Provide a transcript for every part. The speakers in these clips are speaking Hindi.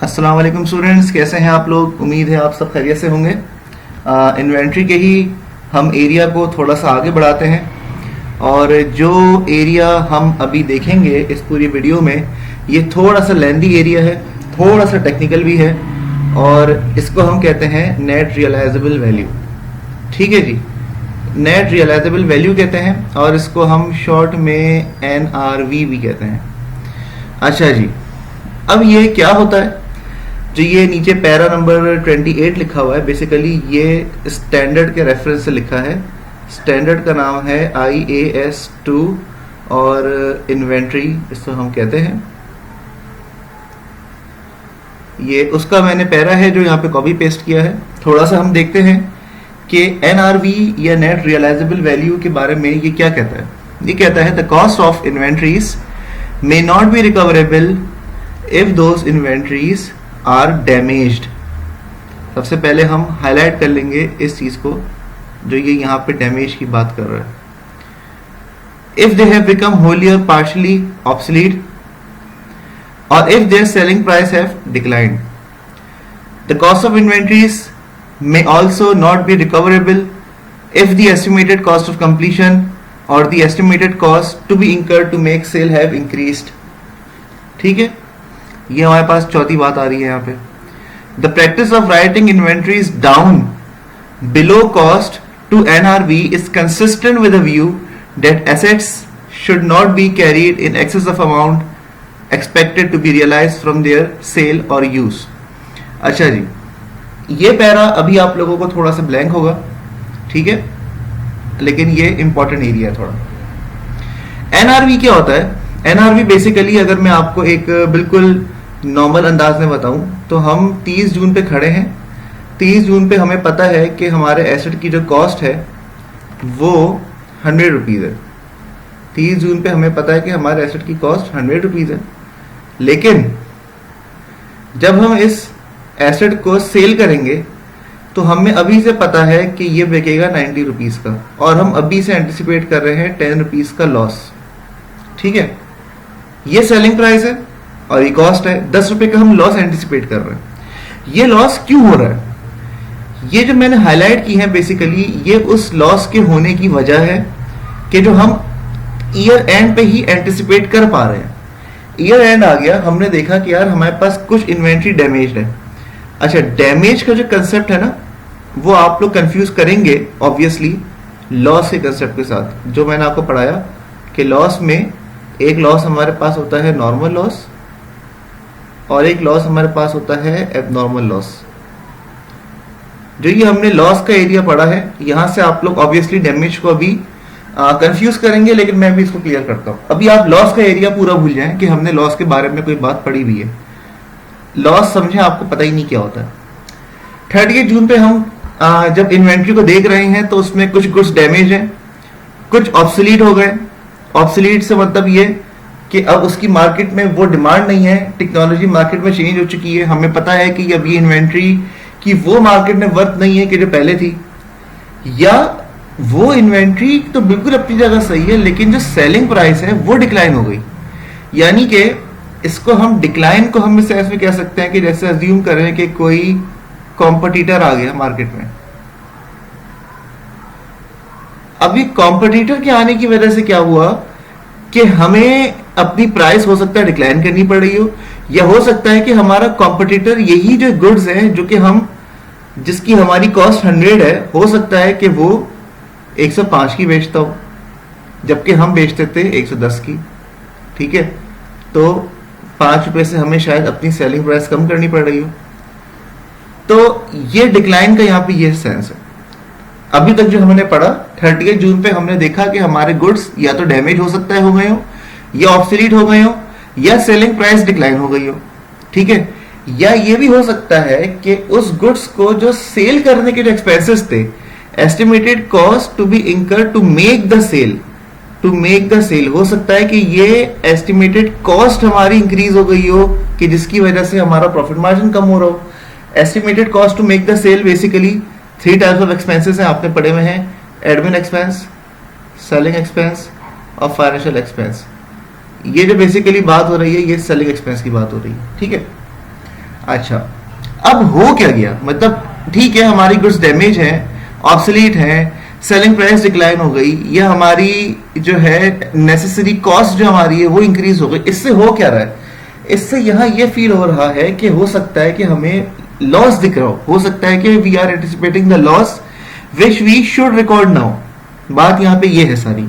अस्सलाम वालेकुम स्टूडेंट्स, कैसे हैं आप लोग। उम्मीद है आप सब खैरियत से होंगे। इन्वेंट्री के ही हम एरिया को थोड़ा सा आगे बढ़ाते हैं और जो एरिया हम अभी देखेंगे इस पूरी वीडियो में, ये थोड़ा सा लेंदी एरिया है, थोड़ा सा टेक्निकल भी है और इसको हम कहते हैं नेट रियलाइजेबल वैल्यू। ठीक है जी, नेट रियलाइजेबल वैल्यू कहते हैं और इसको हम शॉर्ट में NRV भी कहते हैं। अच्छा जी, अब ये क्या होता है, जो ये नीचे पैरा नंबर 28 लिखा हुआ है, बेसिकली ये स्टैंडर्ड के रेफरेंस से लिखा है। स्टैंडर्ड का नाम है IAS2 और इन्वेंट्री इसको हम कहते हैं। ये उसका मैंने पैरा है जो यहाँ पे कॉपी पेस्ट किया है। थोड़ा सा हम देखते हैं कि NRV या नेट रियलाइजेबल वैल्यू के बारे में ये क्या कहता है। ये कहता है the cost of inventories may not be recoverable if those inventories are damaged. सबसे पहले हम हाईलाइट कर लेंगे इस चीज को जो ये यहाँ पे डैमेज की बात कर रहा है। If they have become wholly or partially obsolete or if their selling price have declined. The cost of inventories may also not be recoverable if the estimated cost of completion or the estimated cost to be incurred to make sale have increased। ठीक है, ये हमारे पास चौथी बात आ रही है यहाँ पे। The practice of writing inventories down below cost to NRV is consistent with the view that assets should not be carried in excess of amount expected to be realized from their sale or use। अच्छा जी, ये पैरा अभी आप लोगों को थोड़ा सा ब्लैंक होगा, ठीक है, लेकिन ये इंपॉर्टेंट एरिया है थोड़ा। NRV क्या होता है? NRV बेसिकली अगर मैं आपको एक बिल्कुल नॉर्मल अंदाज में बताऊं तो हम 30 जून पे खड़े हैं। 30 जून पे हमें पता है कि हमारे एसेट की जो कॉस्ट है वो 100 रुपीज है। 30 जून पे हमें पता है कि हमारे एसेट की कॉस्ट 100 रुपीज है, लेकिन जब हम इस एसेट को सेल करेंगे तो हमें अभी से पता है कि ये बिकेगा 90 रुपीज का और हम अभी से एंटिसिपेट कर रहे हैं 10 रुपीज का लॉस। ठीक है, ये सेलिंग प्राइस है और ये कॉस्ट है। 10 रुपए का हम लॉस एंटिसिपेट कर रहे हैं। ये लॉस क्यों हो रहा है? ये जो मैंने हाईलाइट की है बेसिकली ये उस लॉस के होने की वजह है कि जो हम ईयर एंड पे ही एंटिसिपेट कर पा रहे हैं। ईयर एंड आ गया, हमने देखा कि यार हमारे पास कुछ इन्वेंट्री डैमेज्ड है। अच्छा, डैमेज का जो कंसेप्ट है ना वो आप लोग कंफ्यूज करेंगे ऑब्वियसली लॉस के कंसेप्ट के साथ, जो मैंने आपको पढ़ाया कि लॉस में एक लॉस हमारे पास होता है नॉर्मल लॉस और एक लॉस हमारे पास होता है एबनॉर्मल लॉस। जो ये हमने लॉस का एरिया पढ़ा है, यहां से आप लोग ऑब्वियसली डैमेज को अभी कंफ्यूज करेंगे, लेकिन मैं भी इसको क्लियर करता हूं। अभी आप लॉस का एरिया पूरा भूल जाएं कि हमने लॉस के बारे में कोई बात पढ़ी हुई है। लॉस समझे, आपको पता ही नहीं क्या होता है। 30 जून पे हम जब इन्वेंट्री को देख रहे हैं तो उसमें कुछ गुड्स डैमेज है, कुछ ऑब्सोलीट हो गए। ऑब्सोलीट से मतलब ये कि अब उसकी मार्केट में वो डिमांड नहीं है, टेक्नोलॉजी मार्केट में चेंज हो चुकी है। हमें पता है कि अब ये इन्वेंट्री की वो मार्केट में वर्थ नहीं है कि जो पहले थी, या वो इन्वेंट्री तो बिल्कुल अपनी जगह सही है लेकिन जो सेलिंग प्राइस है वो डिक्लाइन हो गई। यानी कि इसको हम डिक्लाइन को हम इसे ऐसे कह सकते हैं कि जैसे अज्यूम करें कि कोई कॉम्पिटिटर आ गया मार्केट में। अभी कॉम्पिटिटर के आने की वजह से क्या हुआ कि हमें अपनी प्राइस हो सकता है डिक्लाइन करनी पड़ रही हो, या हो सकता है कि हमारा कॉम्पिटिटर यही जो गुड्स है जो कि हम जिसकी हमारी कॉस्ट 100 है, हो सकता है कि वो 105 की बेचता हो जबकि हम बेचते थे 110 की। ठीक है, तो 5 रुपए से हमें शायद अपनी सेलिंग प्राइस कम करनी पड़ रही हो। तो ये डिक्लाइन का यहाँ पे ये सेंस है। अभी तक जो हमने पढ़ा 30 जून पे हमने देखा कि हमारे गुड्स या तो डैमेज हो सकता है हो गए हो, या ऑब्सोलीट हो गए हो, या सेलिंग प्राइस डिक्लाइन हो गई हो। ठीक है, या ये भी हो सकता है कि उस गुड्स को जो सेल करने के जो एक्सपेंसेस थे, एस्टिमेटेड कॉस्ट टू बी इंकर टू मेक द सेल, हो सकता है कि ये एस्टिमेटेड कॉस्ट हमारी इंक्रीज हो गई हो कि जिसकी वजह से हमारा प्रॉफिट मार्जिन कम हो रहा हो। Estimated cost to make the sale basically 3 types of expenses हैं, आपने पढ़े हुए हैं, एडमिन एक्सपेंस, सेलिंग एक्सपेंस और फाइनेंशियल एक्सपेंस। ये जो बेसिकली बात हो रही है ये सेलिंग एक्सपेंस की बात हो रही है। ठीक है, अच्छा, अब हो क्या गया, मतलब ठीक है हमारी गुड्स डैमेज है, ऑब्सोलीट है, सेलिंग प्राइस डिक्लाइन हो गई, या हमारी जो है नेसेसरी कॉस्ट जो हमारी है वो इंक्रीज हो गई। इससे हो क्या रहा है, इससे यहाँ ये फील हो रहा है कि हो सकता है कि हमें लॉस दिख रहा हो सकता है कि we are anticipating the loss which we should record now. बात यहाँ पे ये है सारी,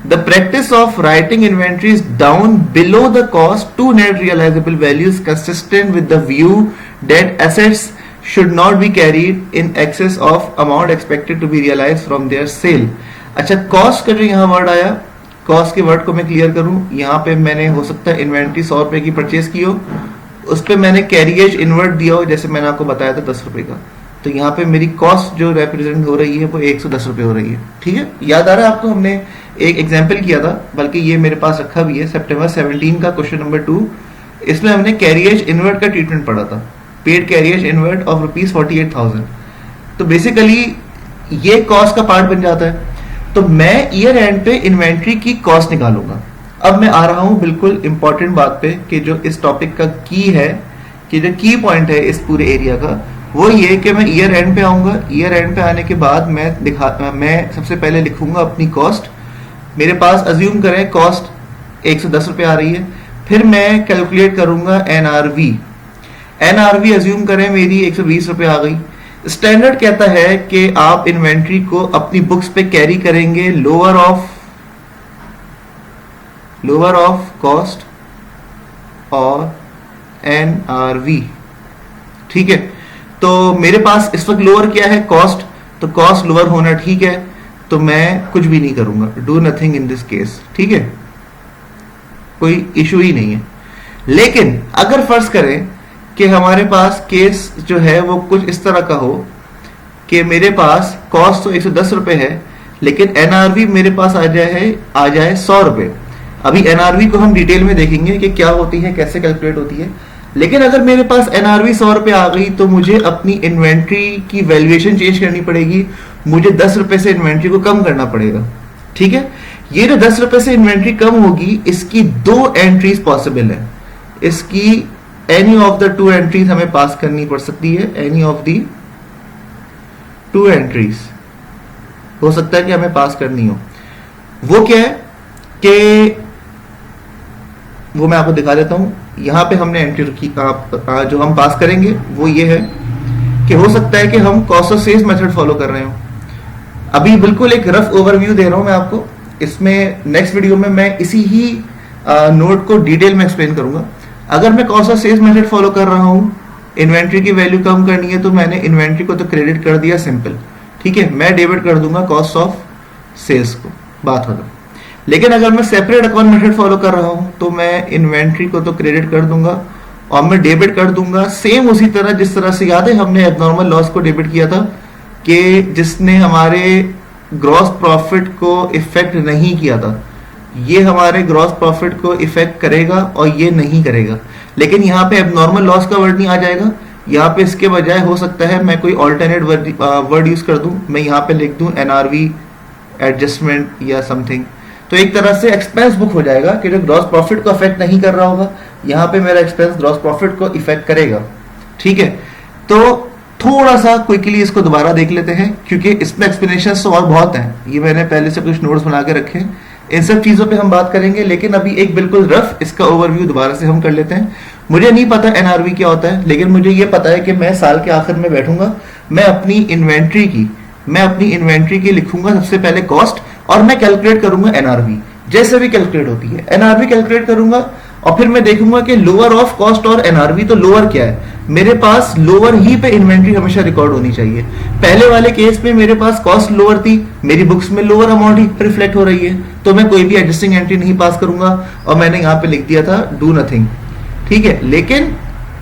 the practice of writing inventories down below the cost to net realisable values consistent with the view that assets should not be carried in excess of amount expected to be realized from their sale। अच्छा, कॉस्ट का जो यहाँ वर्ड आया, कॉस्ट के वर्ड को मैं क्लियर करूं, यहाँ पे मैंने हो सकता है इन्वेंट्री 100 रुपए की परचेज की हो, उस पर मैंने कैरिएज इन्वर्ट दिया हो, जैसे मैंने आपको बताया था 10 रुपए का, तो यहाँ पे मेरी कॉस्ट जो रिप्रेजेंट हो रही है वो 110 रुपए हो रही है। ठीक है, याद आ रहा है आपको, हमने एक एग्जाम्पल किया था, बल्कि ये मेरे पास रखा भी है, सितंबर 17 का क्वेश्चन नंबर 2, इसमें हमने कैरिएज इन्वर्ट का ट्रीटमेंट पढ़ा था, पेड कैरियज इन्वर्ट ऑफ ₹48,000। तो बेसिकली ये कॉस्ट का पार्ट बन जाता है। तो मैं ईयर एंड पे इन्वेंट्री की कॉस्ट निकालूंगा। अब मैं आ रहा हूं बिल्कुल इंपॉर्टेंट बात पे कि जो इस टॉपिक का की है, कि जो की पॉइंट है इस पूरे एरिया का, वो ये कि मैं ईयर एंड पे आऊंगा। ईयर एंड पे आने के बाद मैं सबसे पहले लिखूंगा अपनी कॉस्ट। मेरे पास अज्यूम करें कॉस्ट 110 रुपए आ रही है, फिर मैं कैलकुलेट करूंगा एनआरवी। एनआरवी अज्यूम करें मेरी 120 रुपए आ गई। स्टैंडर्ड कहता है कि आप इन्वेंट्री को अपनी बुक्स पे कैरी करेंगे लोअर ऑफ कॉस्ट और एनआरवी। ठीक है, तो मेरे पास इस वक्त लोअर क्या है, कॉस्ट, तो कॉस्ट लोअर होना ठीक है, तो मैं कुछ भी नहीं करूंगा, do nothing in this case. ठीक है, कोई इशू ही नहीं है। लेकिन अगर फर्ज करें कि हमारे पास केस जो है वो कुछ इस तरह का हो कि मेरे पास कॉस्ट तो 110 रुपए है, लेकिन एनआरवी मेरे पास आ जाए 100 रुपए। अभी एनआरवी को हम डिटेल में देखेंगे कि क्या होती है, कैसे कैलकुलेट होती है। लेकिन अगर मेरे पास एनआरवी 100 रुपए आ गई तो मुझे अपनी इन्वेंट्री की वैल्यूएशन चेंज करनी पड़ेगी, मुझे 10 रुपए से इन्वेंट्री को कम करना पड़ेगा। ठीक है, ये जो 10 रुपए से इन्वेंट्री कम होगी, इसकी 2 एंट्रीज पॉसिबल है। इसकी एनी ऑफ द 2 एंट्रीज हमें पास करनी पड़ सकती है। एनी ऑफ दी 2 एंट्रीज हो सकता है कि हमें पास करनी हो। वो क्या है कि वो मैं आपको दिखा देता हूं। यहां पे हमने एंट्री रखी, जो हम पास करेंगे वो ये है कि हो सकता है कि हम cost of sales method follow कर रहे हो। अभी बिल्कुल एक रफ ओवरव्यू दे रहा हूं मैं आपको, इसमें नेक्स्ट वीडियो में मैं इसी ही नोट को डिटेल में एक्सप्लेन करूंगा। अगर मैं cost of sales method follow कर रहा हूं, इन्वेंट्री की वैल्यू कम करनी है, तो मैंने इन्वेंट्री को तो क्रेडिट कर दिया, सिंपल। ठीक है, मैं डेबिट कर दूंगा कॉस्ट ऑफ सेल्स को, बात खत्म। लेकिन अगर मैं सेपरेट अकाउंट मेथड फॉलो कर रहा हूं तो मैं इन्वेंट्री को तो क्रेडिट कर दूंगा और मैं डेबिट कर दूंगा सेम उसी तरह जिस तरह से याद है हमने एबनॉर्मल लॉस को डेबिट किया था, कि जिसने हमारे ग्रॉस प्रॉफिट को इफेक्ट नहीं किया था। ये हमारे ग्रॉस प्रॉफिट को इफेक्ट करेगा और ये नहीं करेगा। लेकिन यहाँ पे एबनॉर्मल लॉस का वर्ड नहीं आ जाएगा, यहाँ पे इसके बजाय हो सकता है मैं कोई ऑल्टरनेट वर्ड यूज कर दूं। मैं यहाँ पे लिख दूं एनआरवी एडजस्टमेंट या समथिंग, तो एक तरह से एक्सपेंस बुक हो जाएगा कि जो ग्रॉस प्रॉफिट को अफेक्ट नहीं कर रहा होगा, यहाँ पे मेरा एक्सपेंस ग्रॉस प्रॉफिट को इफेक्ट करेगा। ठीक है, तो थोड़ा सा क्विकली इसको दोबारा देख लेते हैं, क्योंकि इसमें एक्सप्लेनेशन तो और बहुत हैं। ये मैंने पहले से कुछ नोट्स बना के रखे हैं, इन सब चीजों पे हम बात करेंगे। लेकिन अभी एक बिल्कुल रफ इसका ओवरव्यू दोबारा से हम कर लेते हैं। मुझे नहीं पता एनआरवी क्या होता है, लेकिन मुझे ये पता है कि मैं साल के आखिर में बैठूंगा, मैं अपनी इन्वेंट्री की लिखूंगा सबसे पहले कॉस्ट, और मैं कैलकुलेट करूंगा एनआरवी, जैसे भी कैलकुलेट होती है एनआरवी कैलकुलेट करूंगा। और फिर मैं देखूंगा कि लोअर ऑफ कॉस्ट और एनआरवी, तो लोअर क्या है, मेरे पास लोअर ही पे इन्वेंट्री हमेशा रिकॉर्ड होनी चाहिए। पहले वाले केस में मेरे पास कॉस्ट लोअर थी, मेरी बुक्स में लोअर अमाउंट ही रिफ्लेक्ट हो रही है, तो मैं कोई भी एडजस्टिंग एंट्री नहीं पास करूंगा, और मैंने यहाँ पे लिख दिया था डू नथिंग। ठीक है, लेकिन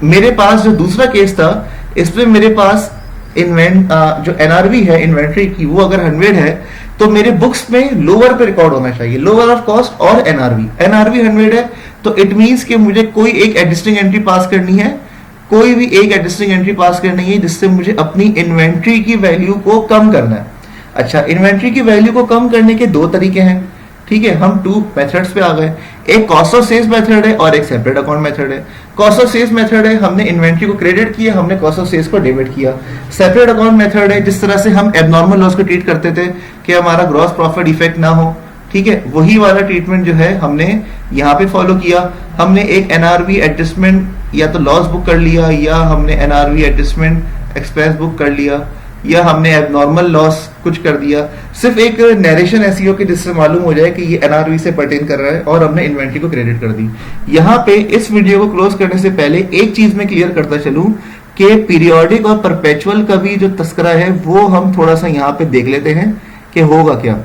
मेरे पास जो दूसरा केस था, इसमें मेरे पास जो एनआरवी है इन्वेंट्री की, वो अगर 100 है तो मेरे बुक्स में लोअर पे रिकॉर्ड होना चाहिए, लोअर ऑफ कॉस्ट और एनआरवी 100 है, तो इट मींस कि मुझे कोई एक एडजस्टिंग एंट्री पास करनी है, कोई भी एक एडजस्टिंग एंट्री पास करनी है जिससे मुझे अपनी इन्वेंट्री की वैल्यू को कम करना है। अच्छा, इन्वेंट्री की वैल्यू को कम करने के 2 तरीके हैं। ठीक है, हम 2 मेथड्स पे आ गए, एक कॉस्ट ऑफ सेल्स मेथड है और एक सेपरेट अकाउंट मेथड है। कॉस्ट ऑफ सेल्स मेथड है, हमने इन्वेंट्री को क्रेडिट किया, हमने कॉस्ट ऑफ सेल्स को डेबिट किया। सेपरेट अकाउंट मेथड है, जिस तरह से हम एबनॉर्मल लॉस को ट्रीट करते थे कि हमारा ग्रॉस प्रॉफिट इफेक्ट ना हो, ठीक है, वही वाला ट्रीटमेंट जो है हमने यहाँ पे फॉलो किया। हमने एक एनआरवी एडजस्टमेंट या तो लॉस बुक कर लिया, या हमने एनआरवी एडजस्टमेंट एक्सपेंस बुक कर लिया, या हमने एबनॉर्मल लॉस कुछ कर दिया। सिर्फ एक नरेशन ऐसी हो कि जिससे मालूम हो जाए कि ये एनआरवी से पर्टेन कर रहा है, और हमने इन्वेंट्री को क्रेडिट कर दी। यहाँ पे इस वीडियो को क्लोज करने से पहले एक चीज मैं क्लियर करता चलूं कि पीरियोडिक और परपेचुअल का भी जो तस्करा है वो हम थोड़ा सा यहाँ पे देख लेते हैं कि होगा क्या।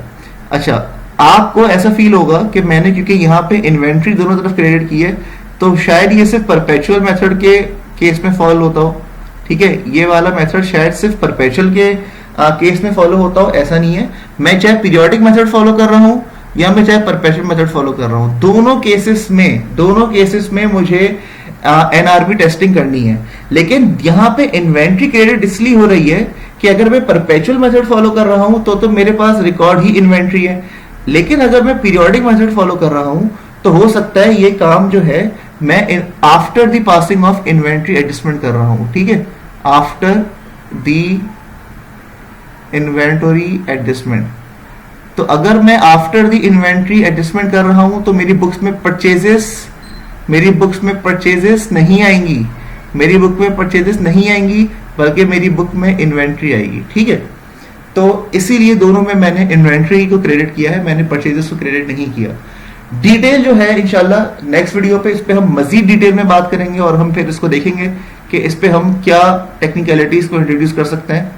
अच्छा, आपको ऐसा फील होगा कि मैंने क्योंकि यहाँ पे इन्वेंट्री दोनों तरफ क्रेडिट की है, तो शायद ये सिर्फ परपेचुअल मेथड के केस में फॉलो होता हो, ठीक है, ये वाला मेथड शायद सिर्फ परपेचुअल के केस में फॉलो होता हो। ऐसा नहीं है, मैं चाहे पीरियोडिक मेथड फॉलो कर रहा हूं या मैं चाहे परपेचुअल मेथड फॉलो कर रहा हूं, दोनों केसेस में मुझे एनआरबी टेस्टिंग करनी है। लेकिन यहाँ पे इन्वेंट्री क्रेडिट इसलिए हो रही है कि अगर मैं परपेचुअल मेथड फॉलो कर रहा हूं तो मेरे पास रिकॉर्ड ही इन्वेंट्री है, लेकिन अगर मैं पीरियोडिक मेथड फॉलो कर रहा हूं तो हो सकता है ये काम जो है मैं after the passing of inventory adjustment कर रहा हूं, ठीक है, आफ्टर द इन्वेंटरी एडजस्टमेंट। तो अगर मैं आफ्टर द इन्वेंट्री एडजस्टमेंट कर रहा हूं तो मेरी बुक्स में परचेजेस नहीं आएंगी, बल्कि मेरी बुक में इन्वेंट्री आएगी, ठीक है। तो इसीलिए दोनों में मैंने इन्वेंट्री को क्रेडिट किया है, मैंने परचेजेस को क्रेडिट नहीं किया। डिटेल जो है इंशाल्लाह नेक्स्ट वीडियो पे इस पे हम मजीद डिटेल में बात करेंगे, और हम फिर इसको देखेंगे कि इस पे हम क्या टेक्निकलिटीज को इंट्रोड्यूस कर सकते हैं,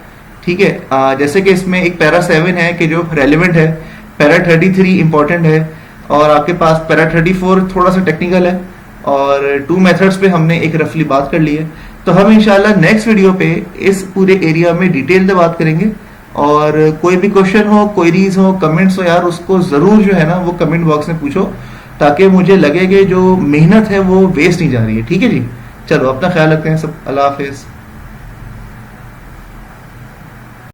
ठीक है। जैसे कि इसमें एक पैरा 7 है कि जो रेलेवेंट है, पैरा 33 इंपॉर्टेंट है, और आपके पास पैरा 34 थोड़ा सा टेक्निकल है, और 2 मेथड्स पे हमने एक रफली बात कर ली है। तो हम इंशाल्लाह नेक्स्ट वीडियो पे इस पूरे एरिया में डिटेल में बात करेंगे, और कोई भी क्वेश्चन हो, क्वेरीज हो, कमेंट्स हो यार, उसको जरूर जो है ना वो कमेंट बॉक्स में पूछो, ताकि मुझे लगे कि जो मेहनत है वो वेस्ट नहीं जा रही है, ठीक है जी। चलो अपना ख्याल रखते हैं सब, अल्लाह हाफिज।